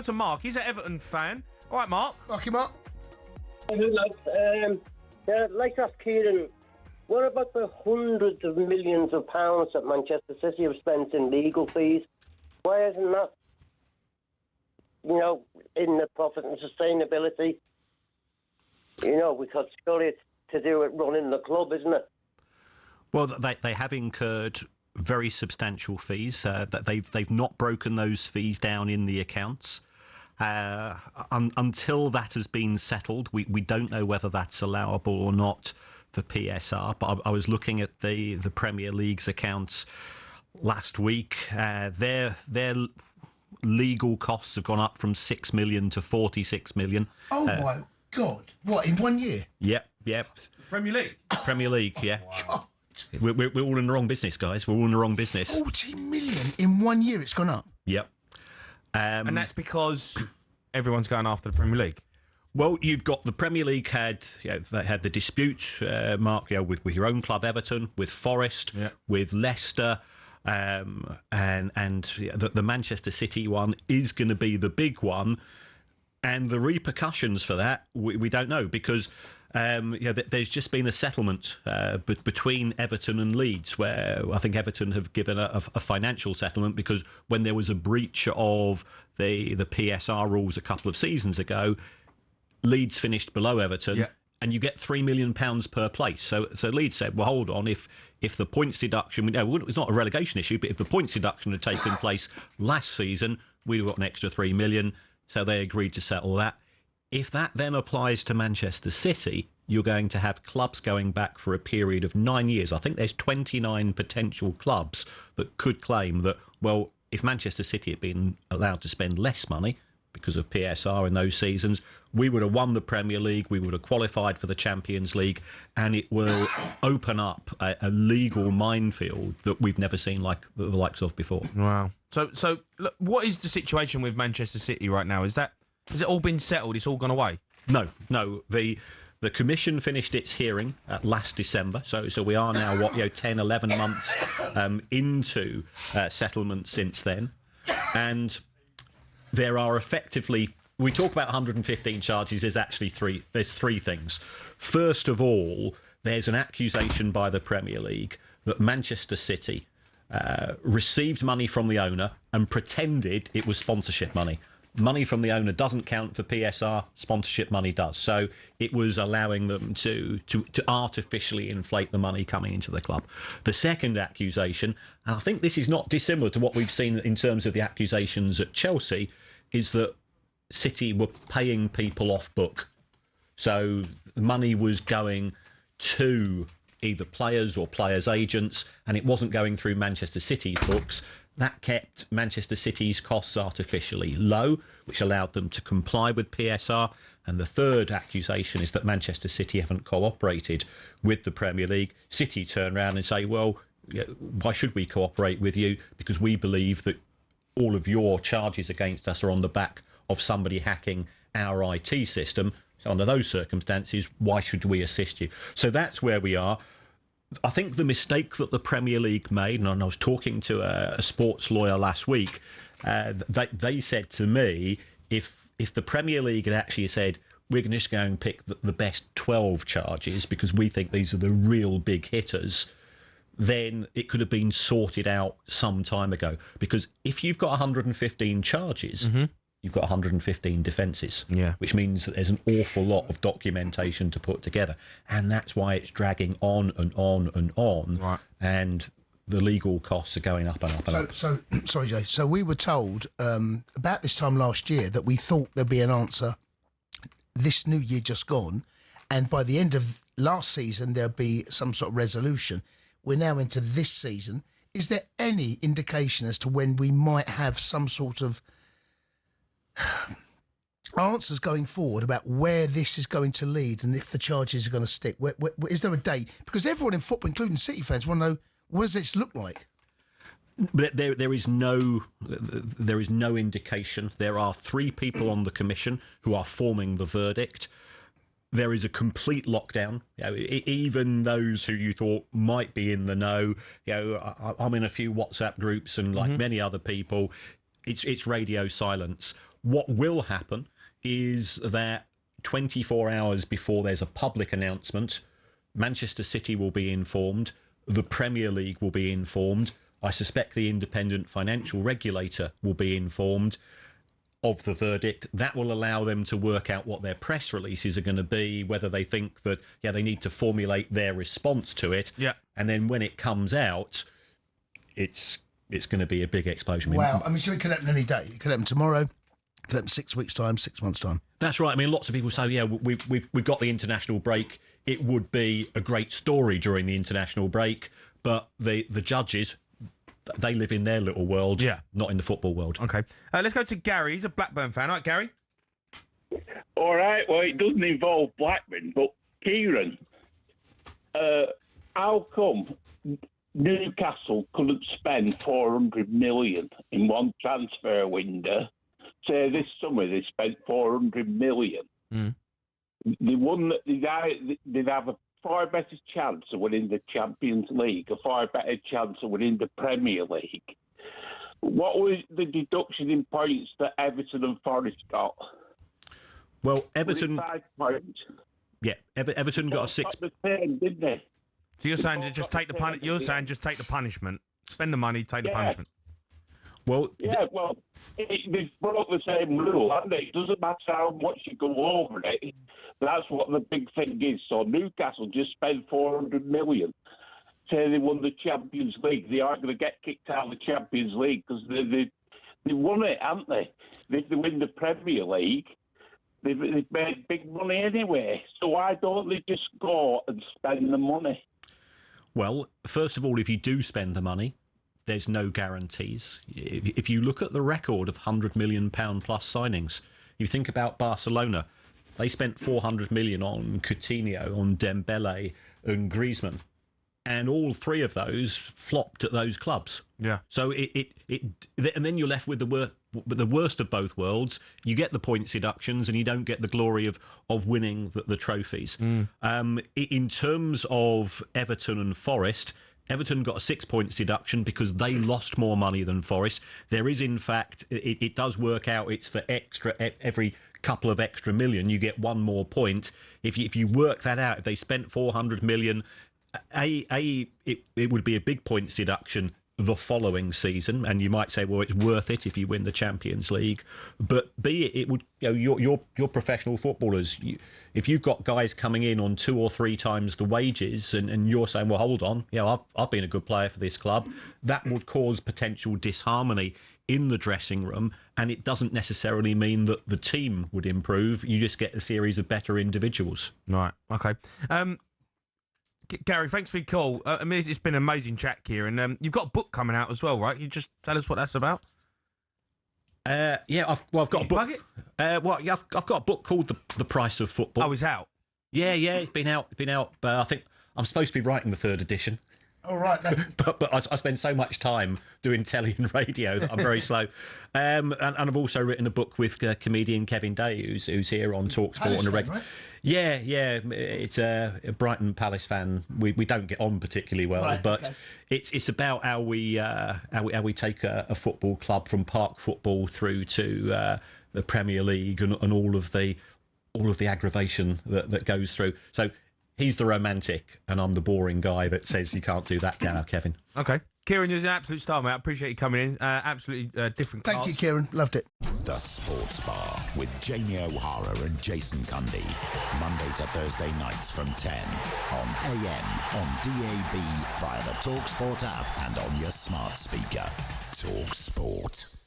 To Mark, he's an Everton fan. All right, Mark. Lucky Mark. Good lads. I'd like to ask Kieran, what about the hundreds of millions of pounds that Manchester City have spent in legal fees? Why isn't that, in the profit and sustainability? Because surely it's to do with running the club, isn't it? Well, they have incurred very substantial fees. That they've not broken those fees down in the accounts. Until that has been settled, we don't know whether that's allowable or not for PSR. But I was looking at the Premier League's accounts last week. Their legal costs have gone up from 6 million to 46 million. Oh my God! What, in 1 year? Yep. Premier League. Premier League, yeah. God. We're all in the wrong business, guys. We're all in the wrong business. 40 million in 1 year. It's gone up. Yep. And that's because everyone's going after the Premier League. Well, you've got the Premier League they had the dispute, Mark, with your own club Everton, with Forest, with Leicester, and the Manchester City one is going to be the big one, and the repercussions for that we don't know because. There's just been a settlement between Everton and Leeds where I think Everton have given a financial settlement because when there was a breach of the PSR rules a couple of seasons ago, Leeds finished below Everton and you get £3 million per place. So Leeds said, well, hold on, if the points deduction, it's not a relegation issue, but if the points deduction had taken place last season, we'd got an extra £3 million. So they agreed to settle that. If that then applies to Manchester City, you're going to have clubs going back for a period of 9 years. I think there's 29 potential clubs that could claim that, well, if Manchester City had been allowed to spend less money because of PSR in those seasons, we would have won the Premier League, we would have qualified for the Champions League, and it will open up a legal minefield that we've never seen like the likes of before. Wow. So look, what is the situation with Manchester City right now? Has it all been settled? It's all gone away? No. The Commission finished its hearing last December, so we are now 10, 11 months into settlement since then, and there are effectively, we talk about 115 charges. There's three things. First of all, there's an accusation by the Premier League that Manchester City received money from the owner and pretended it was sponsorship money. Money from the owner doesn't count for PSR, sponsorship money does. So it was allowing them to artificially inflate the money coming into the club. The second accusation, and I think this is not dissimilar to what we've seen in terms of the accusations at Chelsea, is that City were paying people off book. So the money was going to either players or players' agents, and it wasn't going through Manchester City's books. That kept Manchester City's costs artificially low, which allowed them to comply with PSR. And the third accusation is that Manchester City haven't cooperated with the Premier League. City turn around and say, well, why should we cooperate with you? Because we believe that all of your charges against us are on the back of somebody hacking our IT system. So under those circumstances, why should we assist you? So that's where we are. I think the mistake that the Premier League made, and I was talking to a sports lawyer last week, they said to me, if the Premier League had actually said, we're going to just go and pick the best 12 charges because we think these are the real big hitters, then it could have been sorted out some time ago. Because if you've got 115 charges, you've got 115 defences, which means that there's an awful lot of documentation to put together. And that's why it's dragging on and on and on. Right. And the legal costs are going up and up and up. So, sorry, Jay. So we were told about this time last year that we thought there'd be an answer this new year just gone. And by the end of last season, there'll be some sort of resolution. We're now into this season. Is there any indication as to when we might have some sort of answers going forward about where this is going to lead and if the charges are going to stick? Is there a date? Because everyone in football, including City fans, want to know, what does this look like? But there is no indication. There are 3 people on the commission who are forming the verdict. There is a complete lockdown. Even those who you thought might be in the know, I'm in a few WhatsApp groups and like many other people, it's radio silence. What will happen is that 24 hours before there's a public announcement, Manchester City will be informed, the Premier League will be informed, I suspect the independent financial regulator will be informed of the verdict. That will allow them to work out what their press releases are going to be, whether they think that, they need to formulate their response to it. Yeah. And then when it comes out, it's going to be a big explosion. Wow. I mean, so it could happen any day. It could happen tomorrow. It could happen 6 weeks' time, 6 months' time. That's right. I mean, lots of people say, we've got the international break. It would be a great story during the international break, but the judges, they live in their little world, not in the football world. Okay. Let's go to Gary. He's a Blackburn fan. All right, Gary? All right, well, it doesn't involve Blackburn, but Kieran, how come Newcastle couldn't spend 400 million in one transfer window? Say this summer they spent 400 million. They'd have a far better chance of winning the Champions League, a far better chance of winning the Premier League. What was the deduction in points that Everton and Forest got? Well, Everton... 5 points. Yeah, Everton got a 6... The same, didn't they? So you're saying just take the You're saying just take the punishment, spend the money, take the punishment. Well, they've brought the same rule, haven't they? It doesn't matter how much you go over it. That's what the big thing is. So Newcastle just spent 400 million. Say they won the Champions League. They aren't going to get kicked out of the Champions League because they won it, haven't they? If they win the Premier League, they've made big money anyway. So why don't they just go and spend the money? Well, first of all, if you do spend the money, there's no guarantees. If you look at the record of £100 million plus signings, you think about Barcelona, they spent 400 million on Coutinho, on Dembele and Griezmann, and all three of those flopped at those clubs. Yeah. So and then you're left with the worst of both worlds. You get the points deductions, and you don't get the glory of winning the trophies. In terms of Everton and Forest, Everton got a 6 points deduction because they lost more money than Forest. There is, in fact, it does work out. It's for every couple of extra million, you get one more point. If you work that out, if they spent 400 million, it would be a big points deduction the following season, and you might say, well, it's worth it if you win the Champions League. But B, it would, you're professional footballers. If you've got guys coming in on 2 or 3 times the wages, and you're saying, well, hold on, I've been a good player for this club, that would cause potential disharmony in the dressing room, and it doesn't necessarily mean that the team would improve. You just get a series of better individuals. Right. Okay. Gary, thanks for your call. I mean, it's been an amazing chat, Kieran. You've got a book coming out as well, right? You just tell us what that's about. I've got a book. Plug it? I've got a book called The Price of Football. Oh, it's out. Yeah, it's been out. I think I'm supposed to be writing the 3rd edition. All right, then. But I spend so much time doing telly and radio that I'm very slow. And I've also written a book with comedian Kevin Day, who's here on talkSPORT Palace on a fan, right? Yeah. It's a Brighton Palace fan. We don't get on particularly well, Right, but okay. it's about how we take a football club from park football through to the Premier League and all of the aggravation that goes through. So he's the romantic, and I'm the boring guy that says you can't do that now, Kevin. Okay. Kieran, you're an absolute star, mate. I appreciate you coming in. Absolutely different class. Thank you, Kieran. Loved it. The Sports Bar with Jamie O'Hara and Jason Cundy. Monday to Thursday nights from 10 on AM, on DAB, via the talkSPORT app and on your smart speaker. talkSPORT.